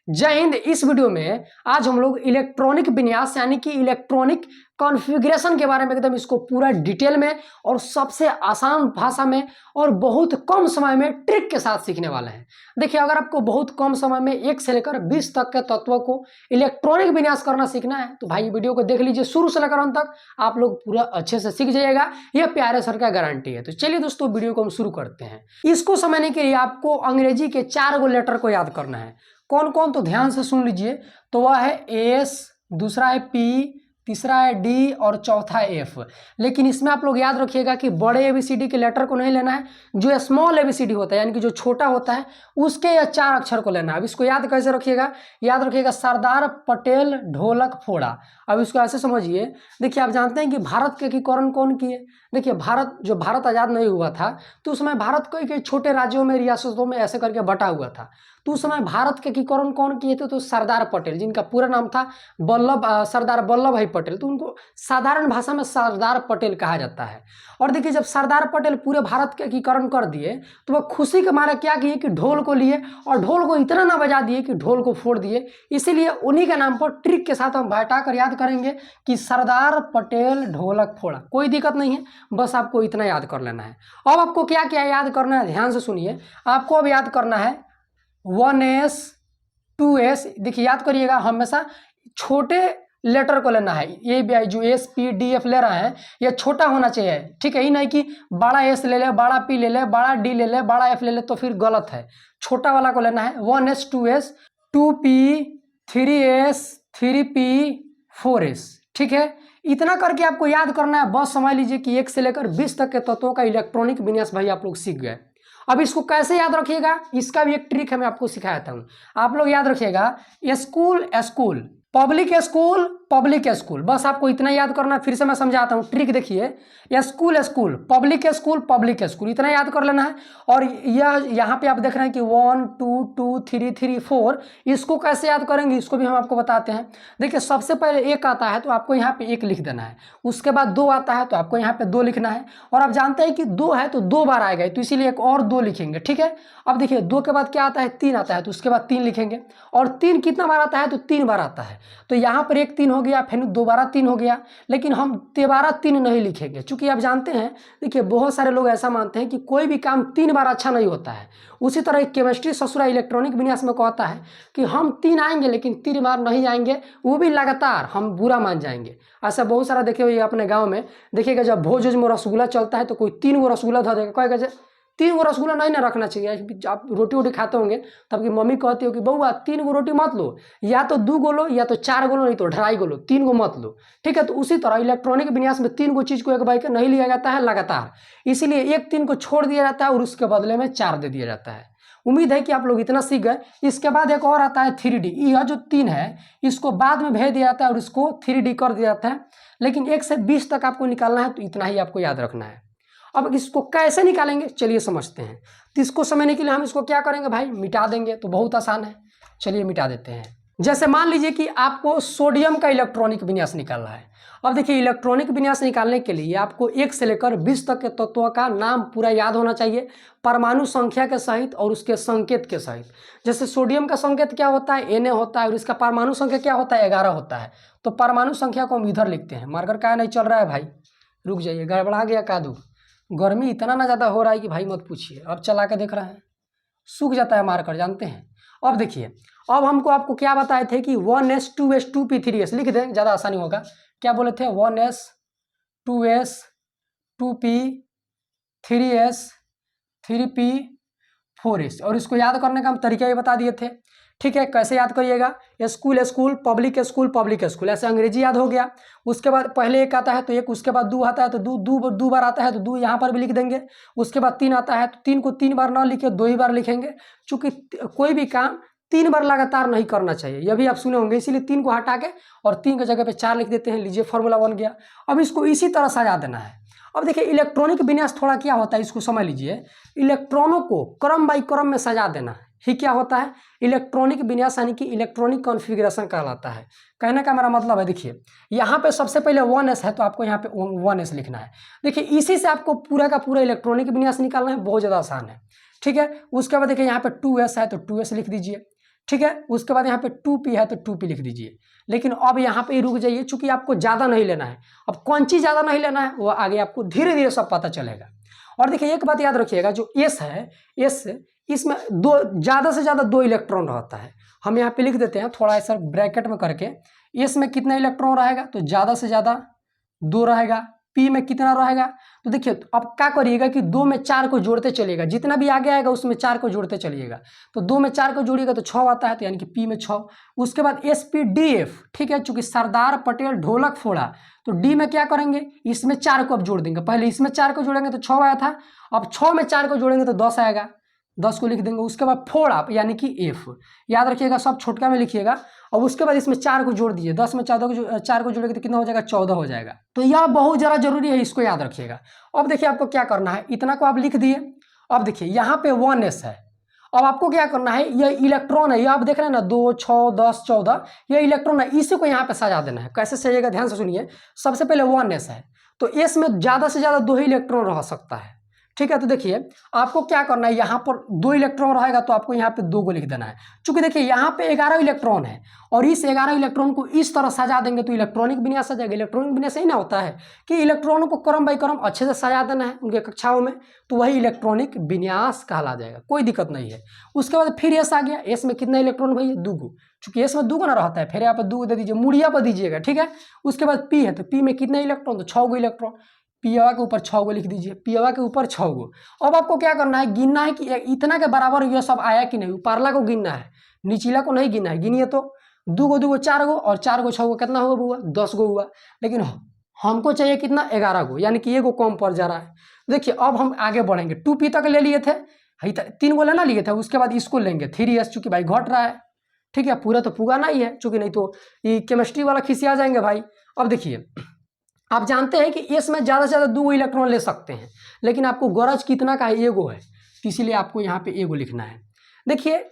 जय हिंद। इस वीडियो में आज हम लोग इलेक्ट्रॉनिक विन्यास यानी कि इलेक्ट्रॉनिक कॉन्फ़िगरेशन के बारे में एकदम इसको पूरा डिटेल में और सबसे आसान भाषा में और बहुत कम समय में ट्रिक के साथ सीखने वाले हैं। देखिए, अगर आपको बहुत कम समय में 1 से लेकर 20 तक के तत्वों को इलेक्ट्रॉनिक विन्यास करना सीखना है तो भाई वीडियो को देख लीजिए शुरू से लेकर अंत तक, आप लोग पूरा अच्छे से सीख जाइएगा। यह प्यारे सर का गारंटी है। तो चलिए दोस्तों, वीडियो को हम शुरू करते हैं। इसको समझने के लिए आपको अंग्रेजी के 4 लेटर को याद करना है। कौन कौन, तो ध्यान से सुन लीजिए। तो वह है एस, दूसरा है पी, तीसरा है डी और चौथा है एफ। लेकिन इसमें आप लोग याद रखिएगा कि बड़े एबीसीडी के लेटर को नहीं लेना है, जो स्मॉल एबीसीडी होता है यानी कि जो छोटा होता है उसके या 4 अक्षर को लेना है। अब इसको याद कैसे रखिएगा, याद रखिएगा सरदार पटेल ढोलक फोड़ा। अब इसको ऐसे समझिए। देखिए, आप जानते हैं कि भारत के एकीकरण कौन किए। देखिए, भारत आज़ाद नहीं हुआ था तो उस समय भारत कई छोटे राज्यों में, रियासतों में ऐसे करके बटा हुआ था। तो उस समय भारत के एकीकरण कौन किए थे, तो सरदार पटेल, जिनका पूरा नाम था सरदार वल्लभ भाई पटेल। तो उनको साधारण भाषा में सरदार पटेल कहा जाता है। और देखिए, जब सरदार पटेल पूरे भारत के एकीकरण कर दिए तो वह खुशी के मारे क्या किए कि ढोल को लिए और ढोल को इतना ना बजा दिए कि ढोल को फोड़ दिए। इसीलिए उन्हीं के नाम पर ट्रिक के साथ हम बैठा कर याद करेंगे कि सरदार पटेल ढोलक फोड़ा। कोई दिक्कत नहीं है, बस आपको इतना याद कर लेना है। अब आपको क्या क्या याद करना है, ध्यान से सुनिए। आपको अब याद करना है 1s 2s। देखिए, याद करिएगा, हमेशा छोटे लेटर को लेना है। ये जो एस पी डी एफ ले रहे हैं ये छोटा होना चाहिए, ठीक है। ही नहीं कि बड़ा एस ले ले, बड़ा पी ले ले, बड़ा डी ले ले, बड़ा एफ ले ले, तो फिर गलत है। छोटा वाला को लेना है। 1s 2s 2p 3s 3p 4s, ठीक है। इतना करके आपको याद करना है। बस समझ लीजिए कि 1 से लेकर 20 तक के तत्वों का इलेक्ट्रॉनिक विन्यास भाई आप लोग सीख गए। अब इसको कैसे याद रखिएगा, इसका भी एक ट्रिक है, मैं आपको सिखाया था। आप लोग याद रखिएगा, school school, public school public school, बस आपको इतना याद करना है। फिर से मैं समझाता हूँ ट्रिक। देखिए, school school, public school public school, इतना याद कर लेना है। और यह यहाँ पे आप देख रहे हैं कि 1 2 2 3 3 4, इसको कैसे याद करेंगे इसको भी हम आपको बताते हैं। देखिए, सबसे पहले 1 आता है तो आपको यहाँ पे 1 लिख देना है। उसके बाद 2 आता है तो आपको यहाँ पे 2 लिखना है। और आप जानते हैं कि 2 है तो 2 बार आएगा, तो इसीलिए एक और 2 लिखेंगे, ठीक है। अब देखिए, 2 के बाद क्या आता है, 3 आता है, तो उसके बाद 3 लिखेंगे। और 3 कितना बार आता है, तो 3 बार आता है। तो यहाँ पर एक 3 हो गया, फिर दोबारा 3 हो गया। लेकिन हम दोबारा 3 नहीं लिखेंगे, क्योंकि आप जानते हैं, देखिए बहुत सारे लोग ऐसा मानते हैं कि कोई भी काम 3 बार अच्छा नहीं होता है। उसी तरह केमिस्ट्री ससुरा इलेक्ट्रॉनिक विन्यास में कहता है कि हम 3 आएंगे लेकिन 3 बार नहीं आएंगे, वो भी लगातार, हम बुरा मान जाएंगे। ऐसा बहुत सारा देखे हुए अपने गाँव में देखिएगा, जब भोज में रसगुल्ला चलता है तो कोई 3 गो रसगुल्ला धो देगा, कहेगा 3 गो रसगुल्ला नहीं ना रखना चाहिए। आप रोटी वोटी खाते होंगे तो आपकी मम्मी कहती हो कि बउआ 3 गो रोटी मत लो, या तो 2 गो लो, या तो 4 गो लो, नहीं तो 2.5 गो लो, 3 गो मत लो, ठीक है। तो उसी तरह इलेक्ट्रॉनिक विन्यास में 3 गो चीज़ को एक बार नहीं लिया जाता है लगातार, इसीलिए एक 3 को छोड़ दिया जाता है और उसके बदले में 4 दे दिया जाता है। उम्मीद है कि आप लोग इतना सीख गए। इसके बाद एक और आता है 3D। यह जो 3 है इसको बाद में भेज दिया जाता है और इसको 3D कर दिया जाता है। लेकिन 1 से 20 तक आपको निकालना है, तो इतना ही आपको याद रखना है। अब इसको कैसे निकालेंगे चलिए समझते हैं। तो इसको समझने के लिए हम इसको क्या करेंगे भाई, मिटा देंगे। तो बहुत आसान है, चलिए मिटा देते हैं। जैसे मान लीजिए कि आपको सोडियम का इलेक्ट्रॉनिक विन्यास निकालना है। अब देखिए, इलेक्ट्रॉनिक विन्यास निकालने के लिए आपको 1 से लेकर 20 तक के तत्वों का नाम पूरा याद होना चाहिए, परमाणु संख्या के सहित और उसके संकेत के सहित। जैसे सोडियम का संकेत क्या होता है, Na होता है, और इसका परमाणु संख्या क्या होता है, 11 होता है। तो परमाणु संख्या को हम इधर लिखते हैं। मार्कर क्या नहीं चल रहा है भाई, रुक जाइए, गड़बड़ा गया कादू। गर्मी इतना ना ज़्यादा हो रहा है कि भाई मत पूछिए। अब चला के देख रहे हैं, सूख जाता है मार्कर, जानते हैं। अब देखिए, अब आपको क्या बताए थे कि 1s 2s 2p 3s लिख दें, ज़्यादा आसानी होगा। क्या बोले थे, 1s 2s 2p 3s 3p 4s। और इसको याद करने का हम तरीका ये बता दिए थे, ठीक है। कैसे याद करिएगा, स्कूल स्कूल पब्लिक स्कूल, ऐसे अंग्रेजी याद हो गया। उसके बाद पहले 1 आता है तो 1, उसके बाद 2 आता है तो 2 बार आता है तो 2 यहाँ पर भी लिख देंगे। उसके बाद 3 आता है तो 3 को 3 बार ना लिखे, 2 ही बार लिखेंगे, चूँकि कोई भी काम 3 बार लगातार नहीं करना चाहिए, यह भी आप सुने होंगे। इसीलिए 3 को हटा के और 3 की जगह पे 4 लिख देते हैं। लीजिए, फॉर्मूला बन गया। अब इसको इसी तरह सजा देना है। अब देखिए, इलेक्ट्रॉनिक विन्यास थोड़ा क्या होता है, इसको समझ लीजिए। इलेक्ट्रॉनों को क्रम बाई क्रम में सजा देना ही क्या होता है, इलेक्ट्रॉनिक विन्यास यानी कि इलेक्ट्रॉनिक कॉन्फ़िगरेशन कहलाता है। कहने का मेरा मतलब है, देखिए यहाँ पे सबसे पहले 1s है तो आपको यहाँ पे 1s लिखना है। देखिए, इसी से आपको पूरा का पूरा इलेक्ट्रॉनिक विन्यास निकालना है, बहुत ज़्यादा आसान है, ठीक है। उसके बाद देखिए यहाँ पे 2s है तो 2s लिख दीजिए, ठीक है। उसके बाद यहाँ पे 2p है तो 2p लिख दीजिए। लेकिन अब यहाँ पे रुक जाइए, चूंकि आपको ज़्यादा नहीं लेना है। अब कौन चीज़ ज़्यादा नहीं लेना है वो आगे आपको धीरे धीरे सब पता चलेगा। और देखिए एक बात याद रखिएगा, जो एस है, एस इसमें ज़्यादा से ज़्यादा 2 इलेक्ट्रॉन रहता है। हम यहाँ पे लिख देते हैं थोड़ा ऐसा ब्रैकेट में करके, एस में कितना इलेक्ट्रॉन रहेगा तो ज़्यादा से ज़्यादा 2 रहेगा। पी में कितना रहेगा तो देखिए अब क्या करिएगा कि 2 में 4 को जोड़ते चलिएगा, जितना भी आगे आएगा उसमें 4 को जोड़ते चलिएगा। तो 2 में 4 को जोड़िएगा तो 6 आता है, तो यानी कि पी में 6। उसके बाद SPDF, ठीक है, चूंकि सरदार पटेल ढोलक फोड़ा, तो डी में क्या करेंगे, इसमें 4 को अब जोड़ देंगे। पहले इसमें 4 को जोड़ेंगे तो 6 आया था, अब 6 में 4 को जोड़ेंगे तो 10 आएगा, 10 को लिख देंगे। उसके बाद फोड़ आप यानी कि एफ, याद रखिएगा सब छोटका में लिखिएगा। और उसके बाद इसमें 4 को जोड़ दीजिए, 10 में 4 को जोड़ेंगे तो कितना हो जाएगा, 14 हो जाएगा। तो यह बहुत ज़्यादा जरूरी है, इसको याद रखिएगा। अब देखिए आपको क्या करना है, इतना को आप लिख दिए। अब देखिए यहाँ पे 1s है। अब आपको क्या करना है, ये इलेक्ट्रॉन है, ये आप देख रहे हैं ना, 2, 6, 10, 14, ये इलेक्ट्रॉन है, इसी को यहाँ पे सजा देना है। कैसे सजेगा ध्यान से सुनिए। सबसे पहले 1s है, तो एस में ज़्यादा से ज़्यादा 2 ही इलेक्ट्रॉन रह सकता है, ठीक है। तो देखिए आपको क्या करना है, यहाँ पर 2 इलेक्ट्रॉन रहेगा तो आपको यहाँ पे 2 को लिख देना है। चूंकि देखिए यहाँ पे 11 इलेक्ट्रॉन है और इस 11 इलेक्ट्रॉन को इस तरह सजा देंगे तो इलेक्ट्रॉनिक विन्यास आ जाएगा। इलेक्ट्रॉनिक विन्यास ही ना होता है कि इलेक्ट्रॉनों को क्रम बाई क्रम अच्छे से सजा देना है उनके कक्षाओं में, तो वही इलेक्ट्रॉनिक विन्यास कहला जाएगा, कोई दिक्कत नहीं है। उसके बाद फिर एस आ गया, एस में कितना इलेक्ट्रॉन भैया, 2। चूंकि एस में 2 ना रहता है, फिर यहाँ पर 2 दे दीजिए, मुड़िया पर दीजिएगा, ठीक है। उसके बाद पी है, तो पी में कितना इलेक्ट्रॉन, तो 6 इलेक्ट्रॉन, पियावा के ऊपर 6 लिख दीजिए, पियावा के ऊपर 6। अब आपको क्या करना है, गिनना है कि इतना के बराबर ये सब आया कि नहीं, ऊपरला को गिनना है, निचला को नहीं गिनना है। गिनिए तो 2 2 4 और 4 6 कितना हुआ, हुआ 10 हुआ। लेकिन हमको चाहिए कितना, 11 यानी कि 1 कम पड़ जा रहा है। देखिए अब हम आगे बढ़ेंगे, 2p तक ले लिए थे, 3 लेना लिए थे। उसके बाद इसको लेंगे 3s, चूंकि भाई घट रहा है, ठीक है, पूरा तो पुगाना ही है, चूंकि नहीं तो ये केमिस्ट्री वाला खिसिया जाएंगे भाई। अब देखिए आप जानते हैं कि इसमें ज़्यादा से ज़्यादा 2 इलेक्ट्रॉन ले सकते हैं, लेकिन आपको गरज कितना का है, 1 है, तो इसीलिए आपको यहाँ पे 1 लिखना है। देखिए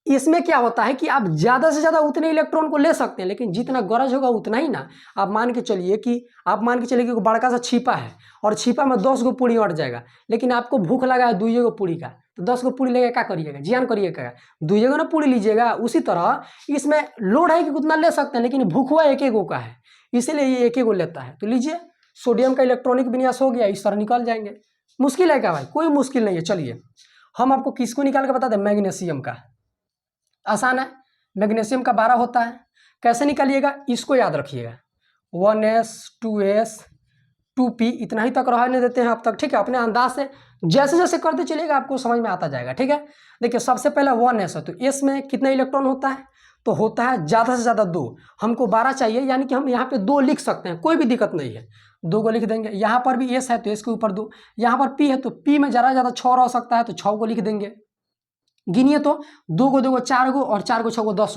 इसमें क्या होता है कि आप ज़्यादा से ज़्यादा उतने इलेक्ट्रॉन को ले सकते हैं, लेकिन जितना गरज होगा उतना ही ना। आप मान के चलिए कि बड़का सा छिपा है और छिपा में 10 पूड़ी अट जाएगा, लेकिन आपको भूख लगा है 2 पूड़ी का, तो 10 पूड़ी लेके क्या करिएगा, जियान करिएगा, 2 ना पूड़ी लीजिएगा। उसी तरह इसमें लोड है कि उतना ले सकते हैं, लेकिन भूख हुआ 1 का है, इसीलिए ये 1 लेता है। तो लीजिए, सोडियम का इलेक्ट्रॉनिक विन्यास हो गया, इस तरह निकल जाएंगे। मुश्किल है क्या भाई, कोई मुश्किल नहीं है। चलिए हम आपको किसको निकाल के बता दें, मैग्नीशियम का, आसान है। मैग्नीशियम का 12 होता है, कैसे निकालिएगा, इसको याद रखिएगा, 1s 2s 2p, इतना ही तक रहने देते हैं अब तक, ठीक है। अपने अंदाज से जैसे जैसे करते चलिएगा आपको समझ में आता जाएगा, ठीक है। देखिए सबसे पहले 1s है, तो s में कितना इलेक्ट्रॉन होता है, तो होता है ज़्यादा से ज़्यादा 2। हमको 12 चाहिए, यानी कि हम यहाँ पे 2 लिख सकते हैं, कोई भी दिक्कत नहीं है, 2 को लिख देंगे। यहाँ पर भी s है तो s के ऊपर 2, यहाँ पर p है तो p में ज़्यादा से ज़्यादा 6 रह सकता है, तो 6 को लिख देंगे। गिनिए तो 2 को 2 4 और 4 को 6 10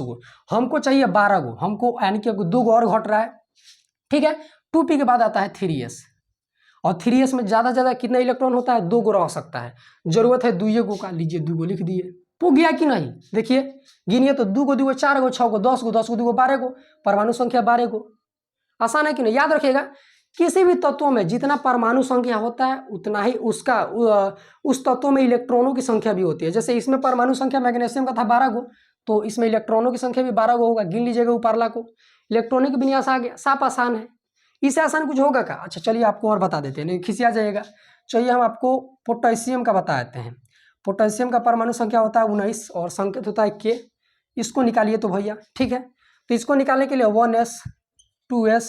हमको चाहिए 12, हमको यानी कि 2 और घट रहा है, ठीक है। 2p के बाद आता है 3s, और 3s में ज़्यादा से ज़्यादा कितना इलेक्ट्रॉन होता है, 2 रह सकता है, जरूरत है 2 का, लीजिए 2 लिख दिए। पुग गया कि नहीं, देखिए गिनिए तो 2 2 4 6 10 10 2 12, परमाणु संख्या 12। आसान है कि नहीं, याद रखिएगा किसी भी तत्वों में जितना परमाणु संख्या होता है उतना ही उसका उस तत्वों में इलेक्ट्रॉनों की संख्या भी होती है। जैसे इसमें परमाणु संख्या मैग्नीशियम का था 12, तो इसमें इलेक्ट्रॉनों की संख्या भी 12 होगा, गिन लीजिएगा ऊपरला को। इलेक्ट्रॉनिक विन्यास आ गया, साफ आसान है, इससे आसान कुछ होगा क्या। अच्छा चलिए आपको और बता देते हैं, नहीं खिसिया जाएगा। चलिए हम आपको पोटेशियम का बता देते हैं। पोटेशियम का परमाणु संख्या होता है 19 और संकेत होता है K, इसको निकालिए तो भैया, ठीक है। तो इसको निकालने के लिए 1s 2s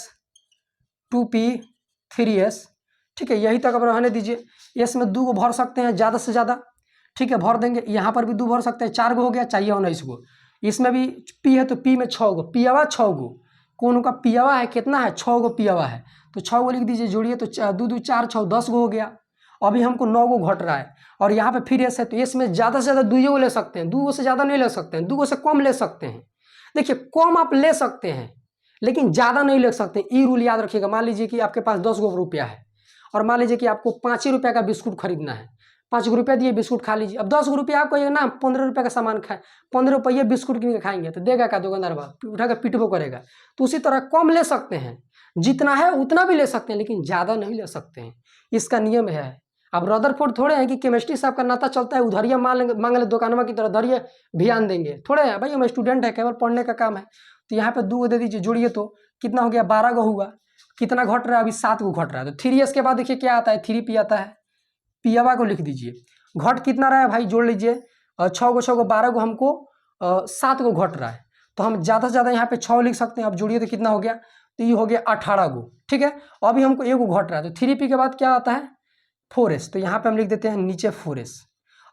2p 3s, ठीक है, यही तक अब रहने दीजिए। s में 2 भर सकते हैं ज़्यादा से ज़्यादा, ठीक है, भर देंगे। यहाँ पर भी 2 भर सकते हैं, 4 हो गया, चाहिए 19। इसमें भी p है तो p में 6, पियावा 6, कौन का पियावा है, कितना है, 6 पियावा है, तो 6 लिख दीजिए, जोड़िए तो 2 2 4 6 10 हो गया। अभी हमको 9 घट रहा है, और यहाँ पे फिर s है, तो इसमें ज़्यादा से ज़्यादा 2 ले सकते हैं, 2 से ज़्यादा नहीं ले सकते हैं, 2 से कम ले सकते हैं। देखिए कम आप ले सकते हैं, लेकिन ज़्यादा नहीं ले सकते। ई रूल याद रखिएगा। मान लीजिए कि आपके पास 10 रुपया है, और मान लीजिए कि आपको 5 ही रुपये का बिस्कुट खरीदना है, 5 रुपया दिए बिस्कुट खा लीजिए। अब 10 रुपया आप कहिएगा ना 15 रुपये का सामान खाए, 15 रुपये बिस्कुट किन के खाएंगे, तो देगा क्या दुकानदार बात, उठा कर पिटबो करेगा। तो उसी तरह कम ले सकते हैं, जितना है उतना भी ले सकते हैं, लेकिन ज़्यादा नहीं ले सकते हैं, इसका नियम है। अब रदरफोर्ड थोड़े हैं कि केमिस्ट्री से आपका नाता चलता है, उधरिया मांग ले दुकानवा की तरह धरिए ध्यान देंगे, थोड़े हैं भाई, हम स्टूडेंट है, केवल पढ़ने का काम है। तो यहाँ पे 2 दे दीजिए, जोड़िए तो कितना हो गया, 12 गो हुआ। कितना घट रहा है, अभी 7 गो घट रहा है। तो 3s के बाद देखिए क्या आता है, 3p आता है, पियावा को लिख दीजिए। घट कितना रहा है भाई, जोड़ लीजिए, 6 गो 6 गो 12 गो, हमको 7 गो घट रहा है। तो हम ज़्यादा से ज़्यादा यहाँ पे 6 लिख सकते हैं। अब जोड़िए तो कितना हो गया, तो ये हो गया 18 गो, ठीक है। अभी हमको 1 गो घट रहा है, तो 3p के बाद क्या आता है, 4s। तो यहाँ पे हम लिख देते हैं नीचे 4s।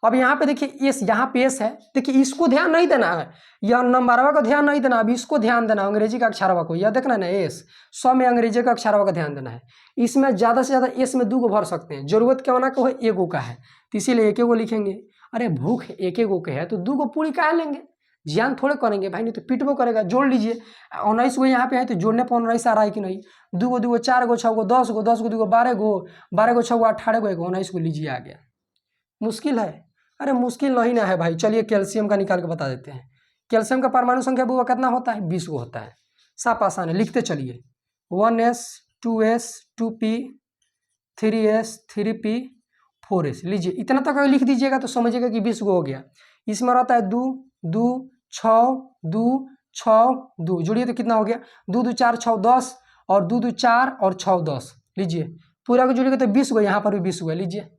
अब यहाँ पे देखिए एस, यहाँ पे एस है, देखिए इसको ध्यान नहीं देना है, यह नंबरवा का ध्यान नहीं देना, अब इसको ध्यान देना, अंग्रेजी का अक्षरवा को, यह देखना ना एस, 100 में अंग्रेजी का अक्षरवा का ध्यान देना है। इसमें ज़्यादा से ज़्यादा एस में 2 गो भर सकते हैं, जरूरत क्या होना को है, 1 गो का है, तो इसीलिए 1 गो लिखेंगे। अरे भूख 1 गो के है तो 2 गो पूरी काहे लेंगे, ज्ञान थोड़े करेंगे भाई, नहीं तो पिटबो करेगा। जोड़ लीजिए, 19 गो यहाँ पे है, तो जोड़ने पर 19 आ रहा है कि नहीं, 2 गो 2 गो 4 गो 6 गो 10 गो 10 गो 2 गो 12 गो 12 गो 6 गो 18 गो 19 को लीजिए, आ गया। मुश्किल है, अरे मुश्किल नहीं ना है भाई। चलिए कैल्शियम का निकाल के बता देते हैं। कैल्शियम का परमाणु संख्या वो कितना होता है, 20 गो होता है। साफ आसान है, लिखते चलिए, 1s 2s 2p 3s 3p 4s। लीजिए इतना तक अगर लिख दीजिएगा तो समझिएगा कि 20 गो हो गया। इसमें रहता है 2 2 6 2 6 2, जोड़िए तो कितना हो गया, 2 2 4 6 10 और 2 2 4 और 6 10। लीजिए पूरा को जोड़िएगा तो 20 गो, यहाँ पर भी 20 गो है। लीजिए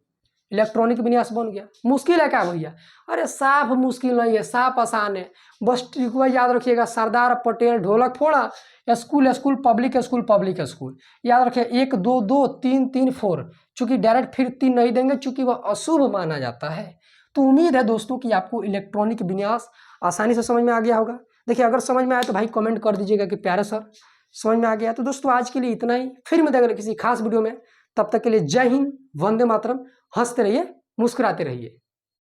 इलेक्ट्रॉनिक विन्यास बन गया। मुश्किल है क्या भैया, अरे साफ मुश्किल नहीं है, साफ आसान है। बस ट्रिकवा याद रखिएगा, सरदार पटेल ढोलक फोड़ा, school school public school public school, याद रखिए 1 2 2 3 3 4, चूंकि डायरेक्ट फिर 3 नहीं देंगे चूंकि वह अशुभ माना जाता है। तो उम्मीद है दोस्तों कि आपको इलेक्ट्रॉनिक विन्यास आसानी से समझ में आ गया होगा। देखिए अगर समझ में आया तो भाई कमेंट कर दीजिएगा कि प्यारे सर समझ में आ गया। तो दोस्तों आज के लिए इतना ही, फिर मिलेंगे किसी खास वीडियो में, तब तक के लिए जय हिंद, वंदे मातरम। हंसते रहिए, मुस्कुराते रहिए।